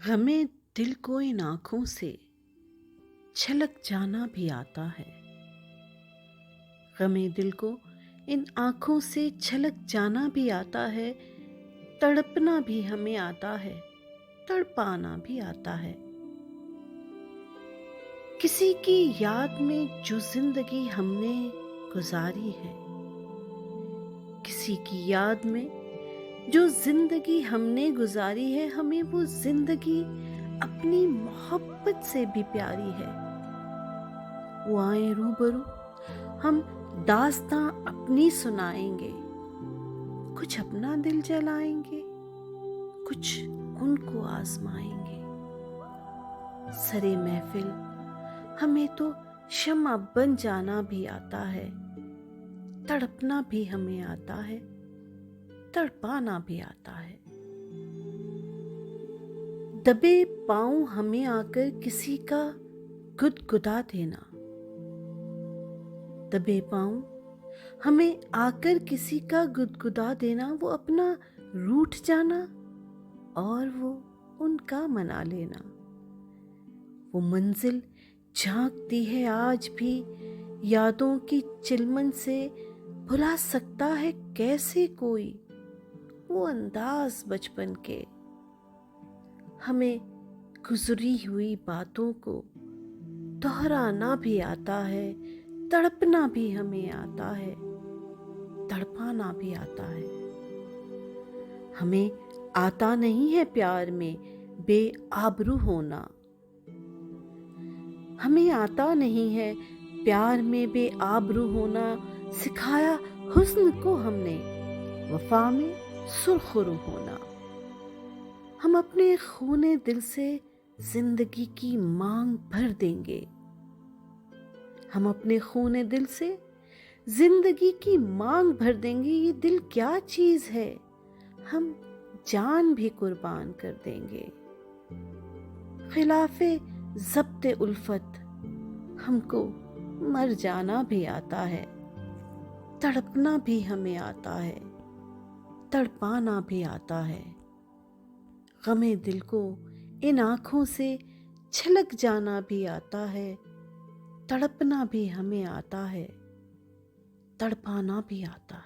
غمیں دل کو ان آنکھوں سے چھلک جانا بھی آتا ہے۔ غمیں دل کو ان آنکھوں سے چھلک جانا بھی آتا ہے، تڑپنا بھی ہمیں آتا ہے، تڑپانا بھی آتا ہے۔ کسی کی یاد میں جو زندگی ہم نے گزاری ہے، کسی کی یاد میں جو زندگی ہم نے گزاری ہے، ہمیں وہ زندگی اپنی محبت سے بھی پیاری ہے۔ وہ آئیں روبرو، ہم داستاں اپنی سنائیں گے، کچھ اپنا دل جلائیں گے، کچھ ان کو آزمائیں گے۔ سرے محفل ہمیں تو شمع بن جانا بھی آتا ہے، تڑپنا بھی ہمیں آتا ہے، تڑپانا بھی آتا ہے۔ دبے پاؤں ہمیں آ کر کسی کا گدگدا دینا، دبے پاؤں ہمیں آ کر کسی کا گدگدا دینا، وہ اپنا روٹھ جانا اور وہ ان کا منا لینا۔ وہ منزل جھانکتی ہے آج بھی یادوں کی چلمن سے، بھلا سکتا ہے کیسے کوئی وہ انداز بچپن کے۔ ہمیں گزری ہوئی باتوں کو دہرانا بھی آتا ہے، تڑپنا بھی ہمیں آتا ہے، تڑپانا بھی آتا ہے۔ ہمیں آتا نہیں ہے پیار میں بے آبرو ہونا، ہمیں آتا نہیں ہے پیار میں بے آبرو ہونا، سکھایا حسن کو ہم نے وفا میں سرخرو ہونا۔ ہم اپنے خون دل سے زندگی کی مانگ بھر دیں گے، ہم اپنے خون دل سے زندگی کی مانگ بھر دیں گے۔ یہ دل کیا چیز ہے، ہم جان بھی قربان کر دیں گے۔ خلاف ضبط الفت ہم کو مر جانا بھی آتا ہے، تڑپنا بھی ہمیں آتا ہے، تڑپانا بھی آتا ہے۔ غمیں دل کو ان آنکھوں سے چھلک جانا بھی آتا ہے، تڑپنا بھی ہمیں آتا ہے، تڑپانا بھی آتا ہے۔